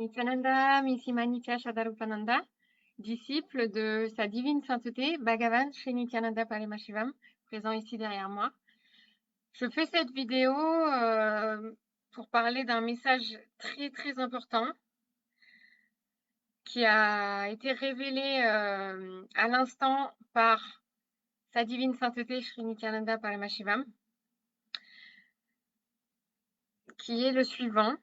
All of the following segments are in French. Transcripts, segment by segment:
Nityananda Misimanika Shadarupananda, disciple de sa divine sainteté Bhagavan Sri Nityananda Paramashivam, présent ici derrière moi. Je fais cette vidéo pour parler d'un message très très important qui a été révélé à l'instant par sa divine sainteté Sri Nityananda Paramashivam, qui est le suivant.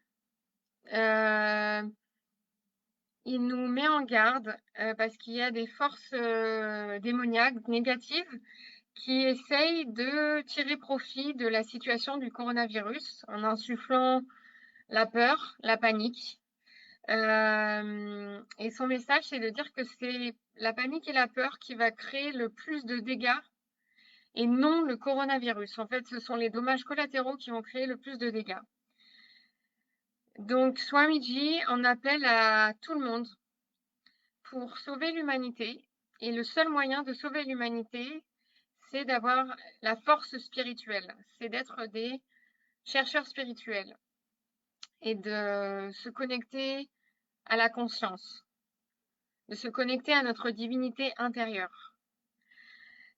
Il nous met en garde parce qu'il y a des forces démoniaques négatives qui essayent de tirer profit de la situation du coronavirus en insufflant la peur, la panique. Et son message, c'est de dire que c'est la panique et la peur qui va créer le plus de dégâts et non le coronavirus. En fait, ce sont les dommages collatéraux qui vont créer le plus de dégâts. Donc, Swamiji en appelle à tout le monde pour sauver l'humanité. Et le seul moyen de sauver l'humanité, c'est d'avoir la force spirituelle, c'est d'être des chercheurs spirituels et de se connecter à la conscience, de se connecter à notre divinité intérieure.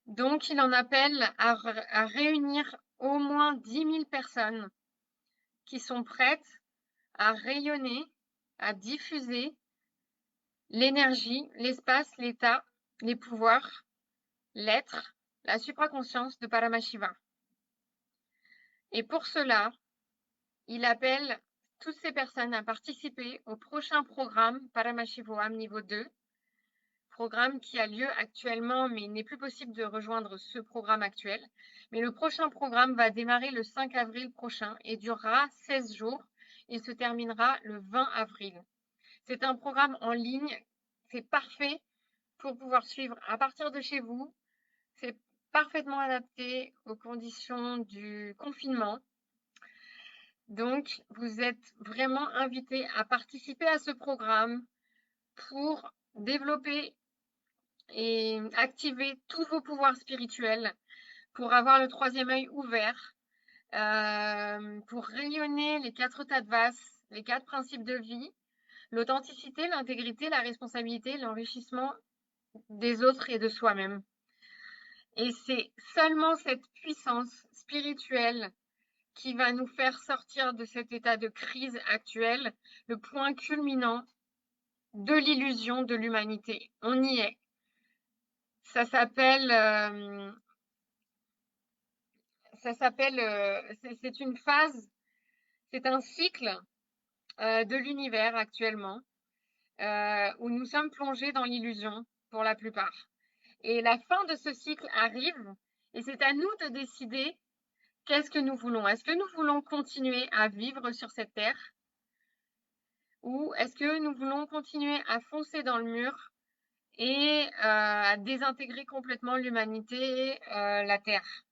Donc, il en appelle à réunir au moins 10 000 personnes qui sont prêtes à rayonner, à diffuser l'énergie, l'espace, l'état, les pouvoirs, l'être, la supraconscience de Paramashiva. Et pour cela, il appelle toutes ces personnes à participer au prochain programme Paramashivoam niveau 2, programme qui a lieu actuellement, mais il n'est plus possible de rejoindre ce programme actuel. Mais le prochain programme va démarrer le 5 avril prochain et durera 16 jours et se terminera le 20 avril. C'est un programme en ligne, c'est parfait pour pouvoir suivre à partir de chez vous. C'est parfaitement adapté aux conditions du confinement. Donc, vous êtes vraiment invité à participer à ce programme pour développer et activer tous vos pouvoirs spirituels, pour avoir le troisième œil ouvert, pour rayonner les 4 tattvas, les 4 principes de vie, l'authenticité, l'intégrité, la responsabilité, l'enrichissement des autres et de soi-même. Et c'est seulement cette puissance spirituelle qui va nous faire sortir de cet état de crise actuel, le point culminant de l'illusion de l'humanité. On y est. Ça s'appelle, c'est une phase, c'est un cycle de l'univers actuellement où nous sommes plongés dans l'illusion pour la plupart. Et la fin de ce cycle arrive et c'est à nous de décider qu'est-ce que nous voulons. Est-ce que nous voulons continuer à vivre sur cette terre ou est-ce que nous voulons continuer à foncer dans le mur et à désintégrer complètement l'humanité, la terre?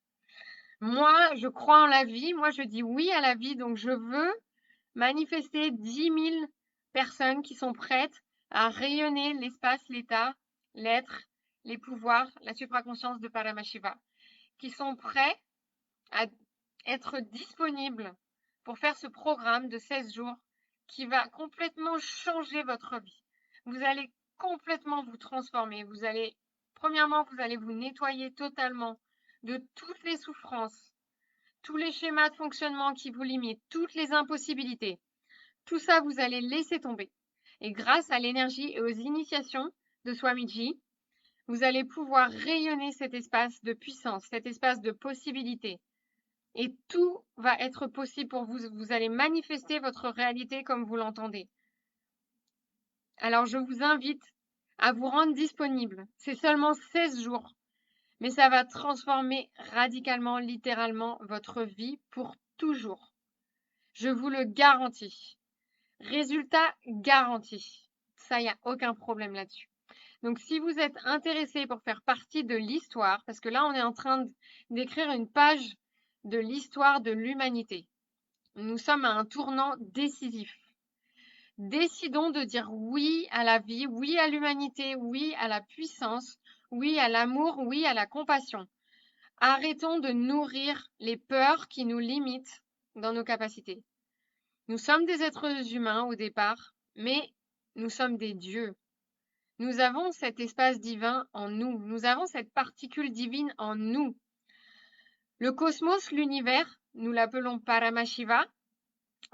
Moi, je crois en la vie. Moi, je dis oui à la vie. Donc, je veux manifester 10 000 personnes qui sont prêtes à rayonner l'espace, l'état, l'être, les pouvoirs, la supraconscience de Paramashiva, qui sont prêts à être disponibles pour faire ce programme de 16 jours qui va complètement changer votre vie. Vous allez complètement vous transformer. Premièrement, vous allez vous nettoyer totalement de toutes les souffrances, tous les schémas de fonctionnement qui vous limitent, toutes les impossibilités. Tout ça, vous allez laisser tomber. Et grâce à l'énergie et aux initiations de Swamiji, vous allez pouvoir rayonner cet espace de puissance, cet espace de possibilité. Et tout va être possible pour vous. Vous allez manifester votre réalité comme vous l'entendez. Alors, je vous invite à vous rendre disponible. C'est seulement 16 jours, mais ça va transformer radicalement, littéralement, votre vie pour toujours. Je vous le garantis. Résultat garanti. Ça, il n'y a aucun problème là-dessus. Donc, si vous êtes intéressé pour faire partie de l'histoire, parce que là, on est en train d'écrire une page de l'histoire de l'humanité. Nous sommes à un tournant décisif. Décidons de dire oui à la vie, oui à l'humanité, oui à la puissance, oui à l'amour, oui à la compassion. Arrêtons de nourrir les peurs qui nous limitent dans nos capacités. Nous sommes des êtres humains au départ, mais nous sommes des dieux. Nous avons cet espace divin en nous. Nous avons cette particule divine en nous. Le cosmos, l'univers, nous l'appelons Paramashiva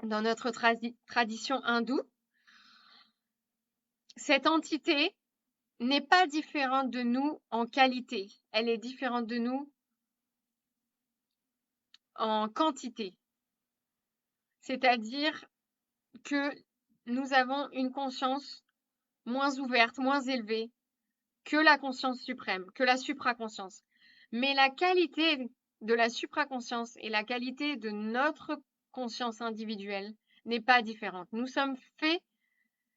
dans notre tradition hindoue. Cette entité n'est pas différente de nous en qualité. Elle est différente de nous en quantité. C'est-à-dire que nous avons une conscience moins ouverte, moins élevée que la conscience suprême, que la supraconscience. Mais la qualité de la supraconscience et la qualité de notre conscience individuelle n'est pas différente. Nous sommes faits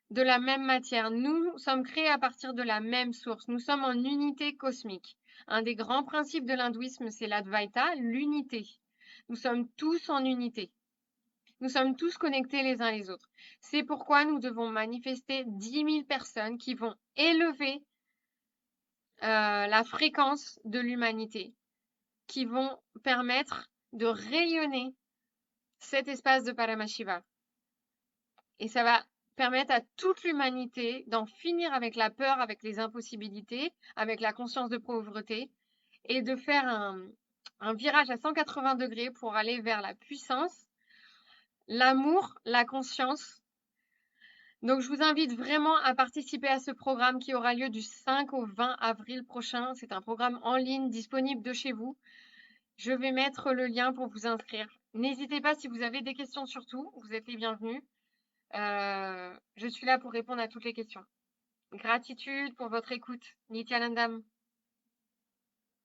de la même matière. Nous sommes créés à partir de la même source. Nous sommes en unité cosmique. Un des grands principes de l'hindouisme, c'est l'Advaita, l'unité. Nous sommes tous en unité. Nous sommes tous connectés les uns les autres. C'est pourquoi nous devons manifester 10 000 personnes qui vont élever la fréquence de l'humanité, qui vont permettre de rayonner cet espace de Paramashiva. Et ça va permettre à toute l'humanité d'en finir avec la peur, avec les impossibilités, avec la conscience de pauvreté, et de faire un virage à 180 degrés pour aller vers la puissance, l'amour, la conscience. Donc, je vous invite vraiment à participer à ce programme qui aura lieu du 5 au 20 avril prochain. C'est un programme en ligne disponible de chez vous. Je vais mettre le lien pour vous inscrire. N'hésitez pas si vous avez des questions surtout. Vous êtes les bienvenus. Je suis là pour répondre à toutes les questions. Gratitude pour votre écoute. Nityanandam.